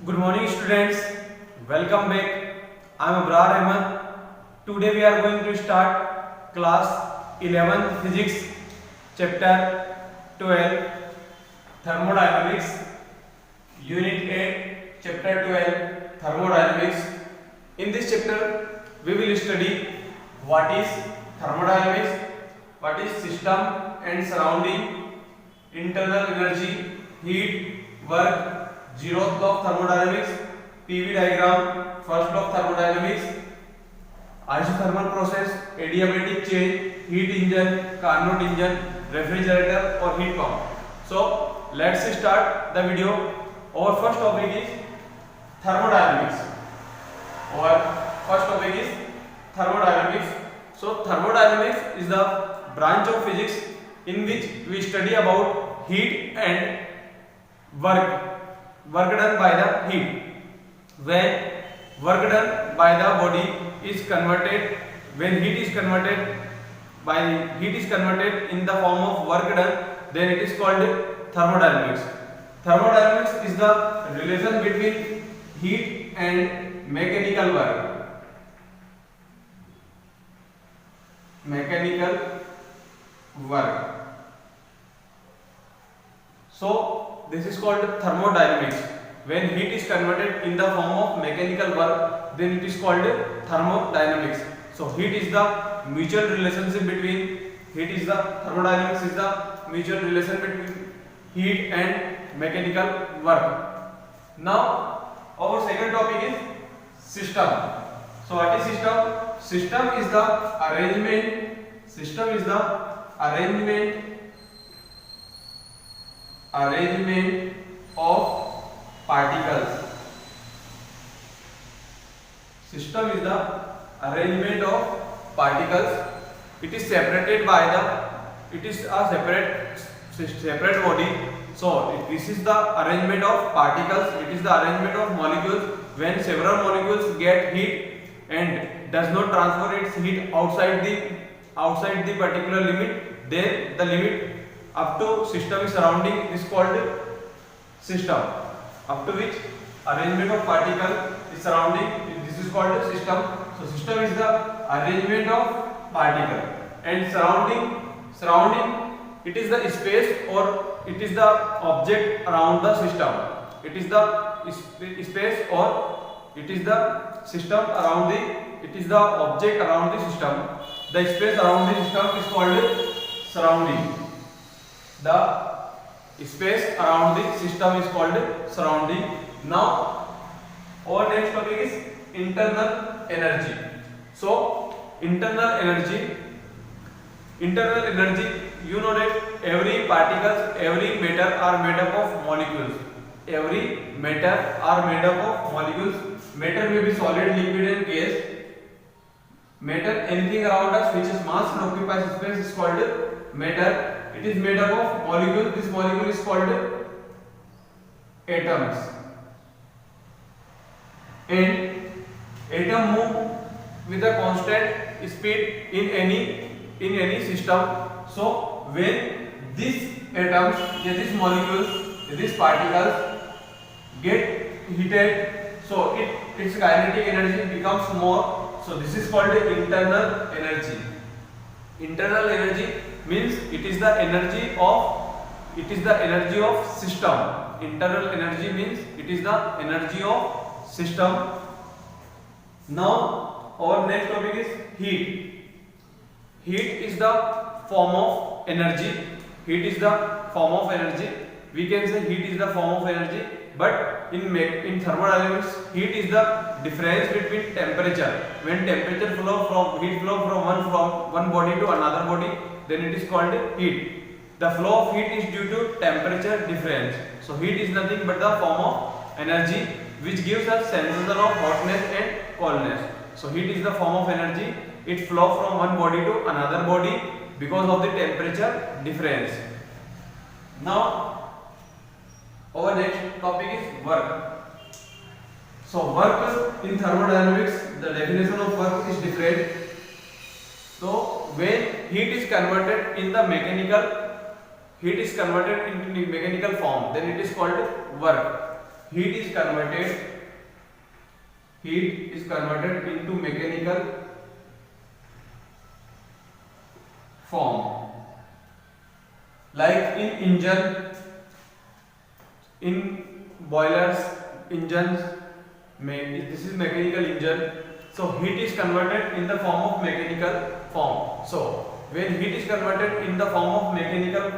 Good morning students, welcome back. I am Abrar Ahmed. Today we are going to start class 11 physics chapter 12 thermodynamics unit 8 chapter 12 thermodynamics. In this chapter we will study what is thermodynamics, what is system and surrounding, internal energy, heat, work, zeroth law of thermodynamics, PV diagram, first law of thermodynamics, isothermal process, adiabatic change, heat engine, Carnot engine, refrigerator or heat pump. So let's start the video. Our first topic is thermodynamics. So thermodynamics is the branch of physics in which we study about heat and work done by the heat. When work done by the body is converted, when heat is converted in the form of work done, then it is called thermodynamics. Thermodynamics is the relation between heat and mechanical work. So this is called thermodynamics. When heat is converted in the form of mechanical work, then it is called thermodynamics. So thermodynamics is the mutual relation between heat and mechanical work. Now our second topic is system. So what is system? System is the arrangement of particles. System is the arrangement of particles. It is separated by it is a separate body. So this is the arrangement of particles. It is the arrangement of molecules. When several molecules get heat and does not transfer its heat outside the particular limit, then the limit up to system is surrounding is called system. Up to which arrangement of particle is surrounding, this is called system. So system is the arrangement of particle, and surrounding it is the space or it is the object around the system. It is the space or it is the system around it is the object around the system. The space around the system is called surrounding. The space around the system is called surrounding. Now our next topic is internal energy. So internal energy, you know that every particles, every matter are made up of molecules. Matter may be solid, liquid and gas. Matter, anything around us which is mass and occupies space is called matter. It is made up of molecules. This molecule is called atoms. And atom move with a constant speed in any system. So when these atoms, these molecules, these particles get heated, so its kinetic energy becomes more. So this is called internal energy. Internal energy means it is the energy of system. Internal energy means it is the energy of system. Now our next topic is heat. Heat is the form of energy. We can say heat is the form of energy, but in thermodynamics, heat is the difference between temperature. When temperature flow from one body to another body, then it is called heat. The flow of heat is due to temperature difference. So heat is nothing but the form of energy which gives us sensation of hotness and coldness. So heat is the form of energy. It flows from one body to another body because of the temperature difference. Now our next topic is work. So work in thermodynamics, the definition of work is different. So when heat is converted into mechanical form, then it is called work. heat is converted into mechanical form, like in engine, in boilers, engines. This is mechanical engine. So heat is converted in the form of mechanical form. So when heat is converted in the form of mechanical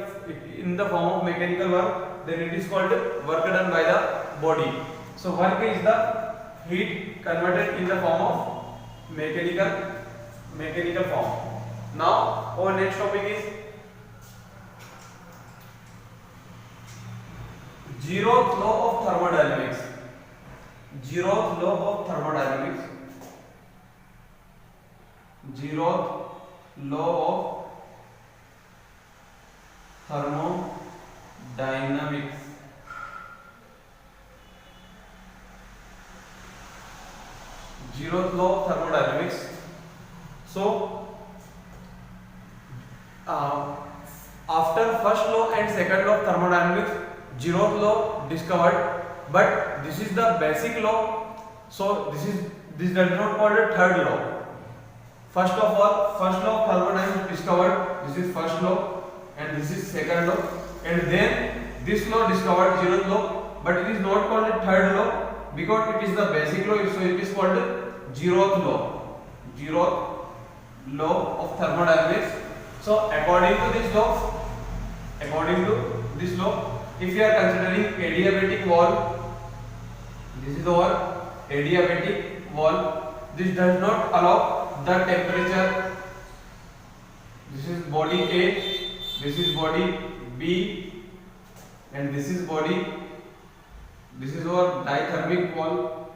work, then it is called work done by the body. So work is the heat converted in the form of mechanical form. Now our next topic is zeroth law of thermodynamics. Zeroth law of thermodynamics. Zeroth law of thermodynamics. Zeroth law of thermodynamics. So after first law and second law of thermodynamics, zeroth law discovered, but this is the basic law. So this does not called a third law. First of all, first law of thermodynamics discovered. This is first law, and this is second law, and then this law discovered, zeroth law, but it is not called a third law because it is the basic law. So it is called zeroth law. Zeroth law of thermodynamics. So according to this law, if you are considering adiabatic wall, this is our adiabatic wall. This does not allow the temperature. This is body A, this is body B, and this is body. This is our dithermic wall.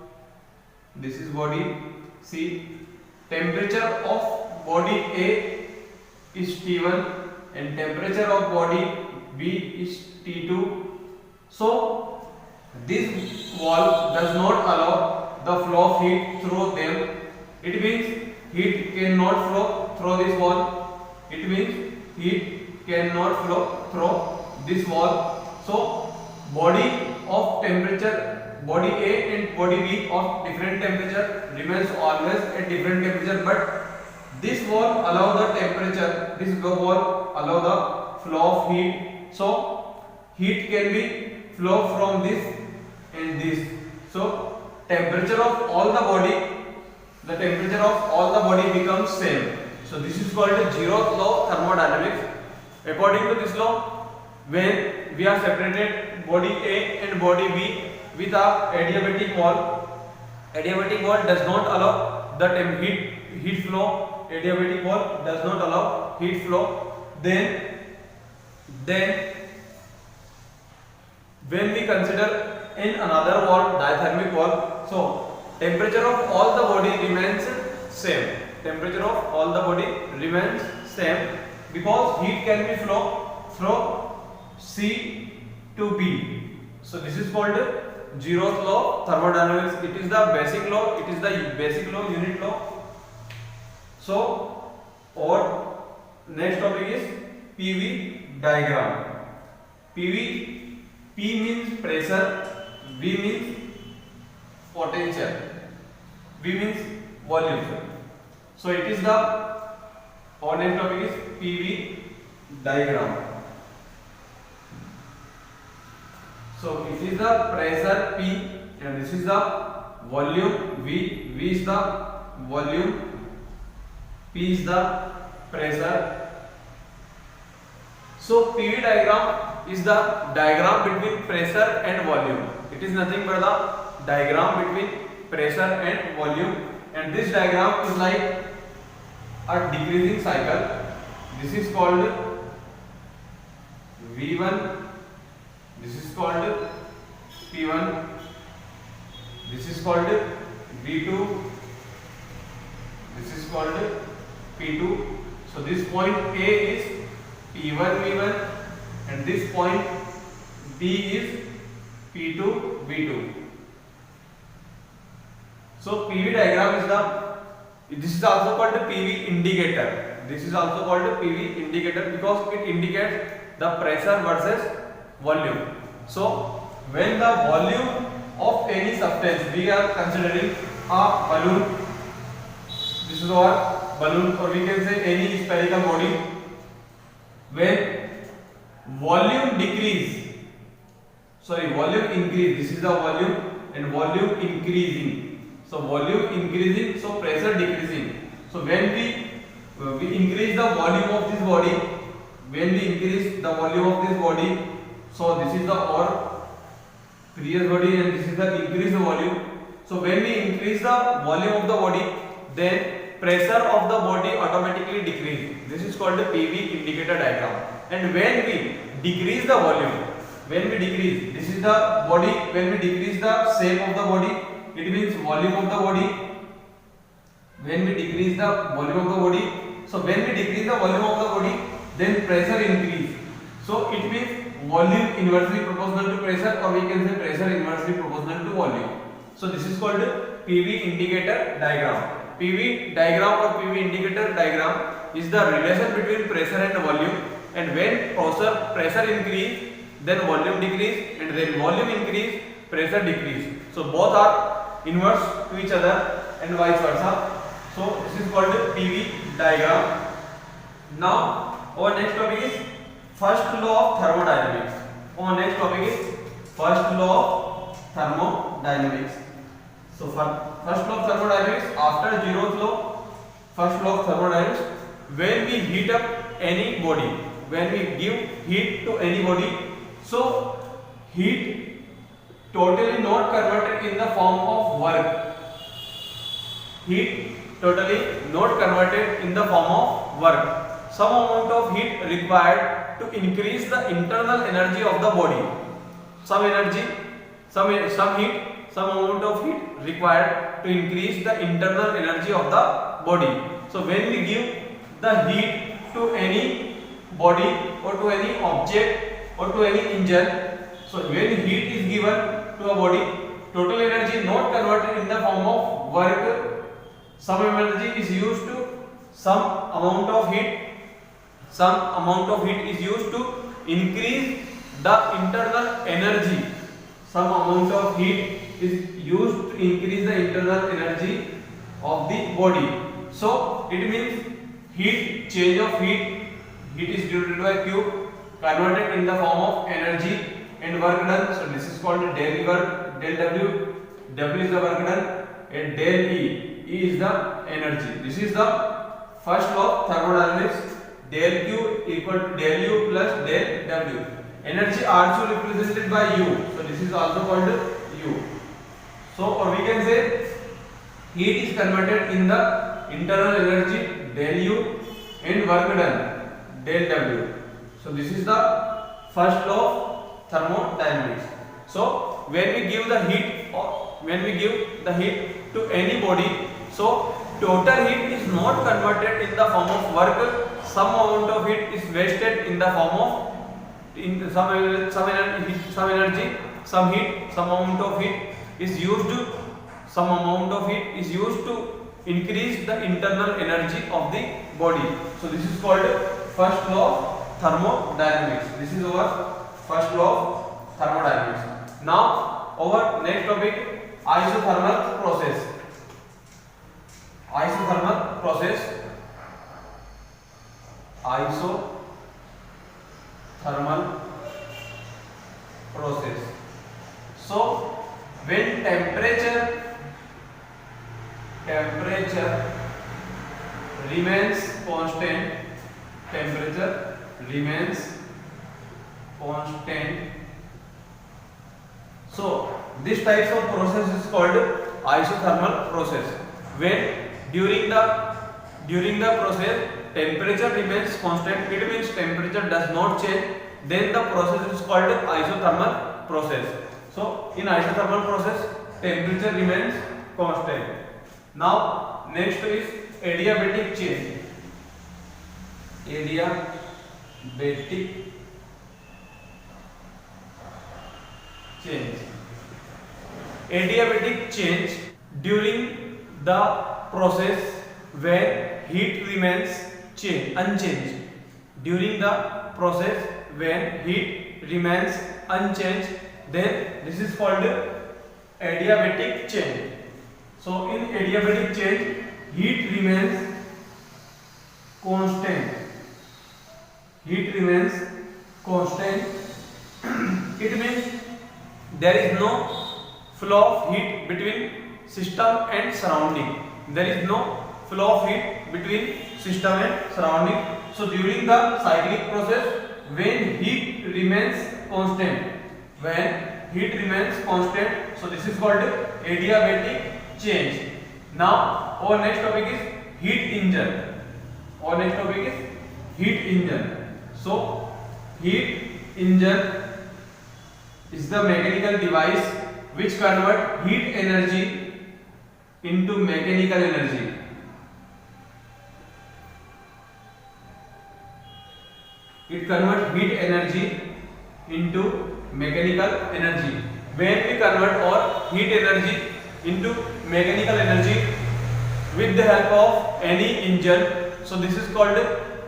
This is body C. Temperature of body A is T1 and temperature of body B is T2. So this wall does not allow the flow of heat through them. It means heat cannot flow through this wall. It means heat cannot flow through this wall. So body of temperature, body A and body B of different temperature remains always at different temperature, but this wall allow the temperature, this wall allow the flow of heat. So heat can be flow from this and this. So temperature of all the body, the temperature of all the body becomes same. So this is called the zeroth law of thermodynamics. According to this law, when we are separated body A and body B with a adiabatic wall does not allow the heat flow. Adiabatic wall does not allow heat flow. Then when we consider in another wall, dithermic wall, so temperature of all the body remains same. Temperature of all the body remains same because heat can be flow from C to B. So this is called zeroth law of thermodynamics. It is the basic law. It is the basic law, unit law. So our next topic is PV diagram. P means pressure, V means potential, V means volume. So it is the, our next topic is PV diagram. So it is the pressure P and this is the volume V. V is the volume, P is the pressure. So PV diagram is the diagram between pressure and volume. It is nothing but the diagram between pressure and volume, and this diagram is like a decreasing cycle. This is called V1, this is called P1, this is called V2, this is called P2. So this point A is P1 V1 and this point D is P2 V2. So PV diagram is this is also called the PV indicator. This is also called the PV indicator because it indicates the pressure versus volume. So when the volume of any substance. We are considering a balloon. This is our balloon, or we can say any spherical body. When volume increase, this is the volume, and volume increasing. So volume increasing, so pressure decreasing. So when we increase the volume of this body, so this is the our previous body, and this is the increased volume. So when we increase the volume of the body, then pressure of the body automatically decrease. This is called the PV indicator diagram. And when we decrease the volume, this is the body, when we decrease the shape of the body, it means volume of the body. When we decrease the volume of the body, so when we decrease the volume of the body, then pressure increase. So it means volume inversely proportional to pressure, or we can say pressure inversely proportional to volume. So this is called PV indicator diagram. PV diagram or PV indicator diagram is the relation between pressure and volume, and when pressure increase, then volume decrease, and then volume increase, pressure decrease. So both are inverse to each other and vice versa. So this is called PV diagram. Now our next topic is first law of thermodynamics. So first law of thermodynamics, after zeroth law, first law of thermodynamics, when we heat up any body, when we give heat to any body, so heat totally not converted in the form of work. Heat totally not converted in the form of work. Some amount of heat required to increase the internal energy of the body. Some amount of heat required to increase the internal energy of the body. So when we give the heat to any body or to any object or to any engine, so when heat is given to a body, total energy not converted in the form of work. Some energy is used to, some amount of heat is used to increase the internal energy. Some amount of heat is used to increase the internal energy of the body. So it means change of heat is divided by Q, converted in the form of energy and work done. So this is called del work, del W. W is the work done, and del E is the energy. This is the first law of thermodynamics. Del Q equal to del U plus del W. Energy also represented by U. So this is also called U. So or we can say heat is converted in the internal energy del U and work done del W. So this is the first law of thermodynamics. So when we give the heat to any body, so total heat is not converted in the form of work. Some amount of heat is wasted in the form of some energy, some amount of heat is used to increase the internal energy of the body. So this is called first law of thermodynamics. This is our first law of thermodynamics. Now our next topic, isothermal process. So when temperature remains constant, so this types of process is called isothermal process. When during the process temperature remains constant, it means temperature does not change, then the process is called isothermal process. So in isothermal process temperature remains constant. Now next is adiabatic change. Adiabatic change during the process when heat remains unchanged. During the process when heat remains unchanged, then this is called adiabatic change. So in adiabatic change, heat remains constant. Heat remains constant. It means there is no flow of heat between system and surrounding. There is no flow of heat between system and surrounding. So during the cyclic process, when heat remains constant, so this is called adiabatic change. Now our next topic is heat engine. So heat engine is the mechanical device which convert heat energy into mechanical energy. It converts heat energy into mechanical energy. When we convert our heat energy into mechanical energy with the help of any engine, so this is called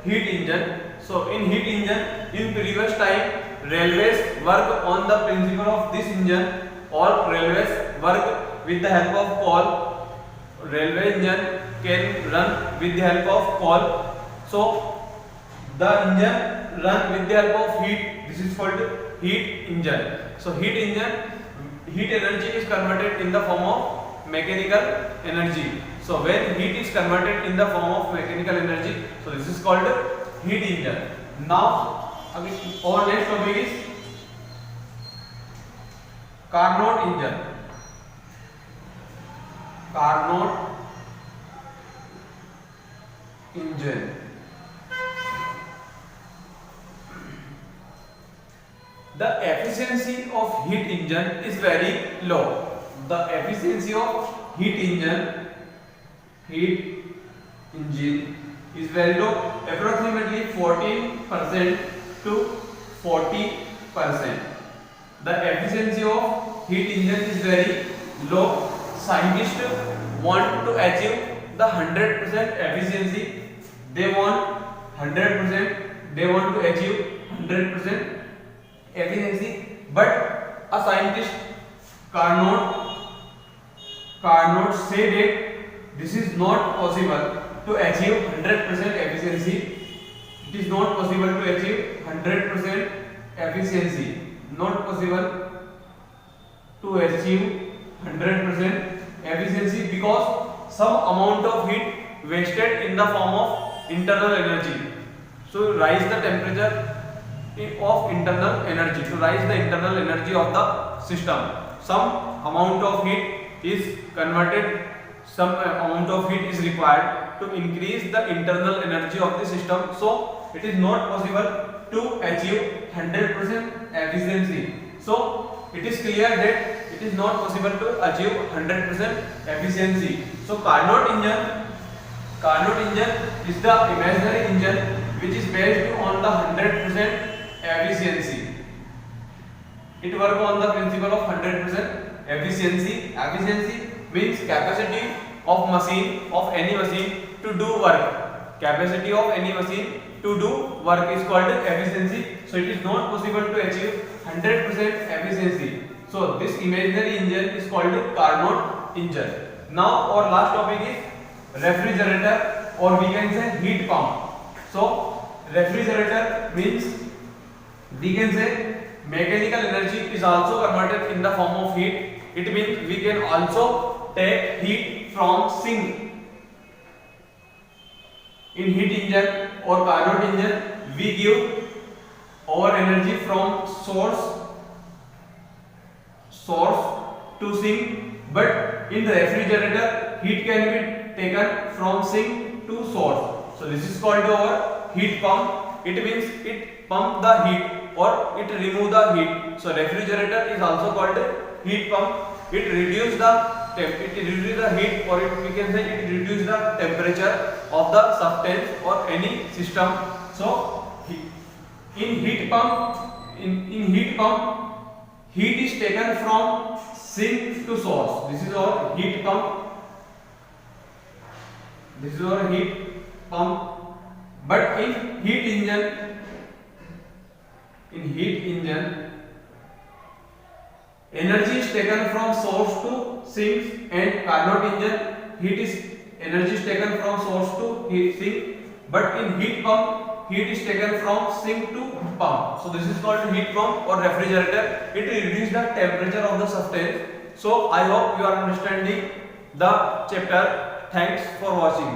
heat engine. So in heat engine, in previous time, railways work on the principle of this engine. All railways work with the help of coal. Railway engine can run with the help of coal. So the engine run with the help of heat. This is called heat engine. So heat engine, heat energy is converted in the form of mechanical energy. So when heat is converted in the form of mechanical energy, so this is called heat engine. Now our next topic is Carnot engine. Carnot engine. The efficiency of heat engine is very low. The efficiency of heat engine is very low, approximately 14% to 40%. The efficiency of heat engine is very low. Scientists want to achieve the 100% efficiency. They want 100%. They want to achieve 100% efficiency, but a scientist cannot say that this is not possible to achieve 100% efficiency. It is not possible to achieve 100% efficiency. Not possible to achieve 100% efficiency because some amount of heat wasted in the form of internal energy. So rise the temperature of internal energy, to rise the internal energy of the system. Some amount of heat is converted, some amount of heat is required to increase the internal energy of the system. So it is not possible to achieve 100% efficiency. So it is clear that it is not possible to achieve 100% efficiency. So Carnot engine is the imaginary engine which is based on the 100% efficiency. It works on the principle of 100% efficiency. Efficiency means capacity of machine, of any machine to do work. Capacity of any machine to do work is called efficiency. So it is not possible to achieve 100% efficiency. So this imaginary engine is called Carnot engine. Now our last topic is refrigerator, or we can say heat pump. So refrigerator means we can say mechanical energy is also converted in the form of heat. It means we can also take heat from sink. In heat engine or Carnot engine, we give our energy from source to sink, but in the refrigerator, heat can be taken from sink to source. So this is called our heat pump. It means it pump the heat or it remove the heat. So refrigerator is also called heat pump. It reduce the heat, or we can say it reduce the temperature of the substance or any system. So in heat pump, heat is taken from sink to source. This is our heat pump. But in heat engine, Energy is taken from source to sink, and Carnot engine, heat is energy is taken from source to sink, but in heat pump, heat is taken from sink to pump. So this is called heat pump or refrigerator. It reduces the temperature of the substance. So I hope you are understanding the chapter. Thanks for watching.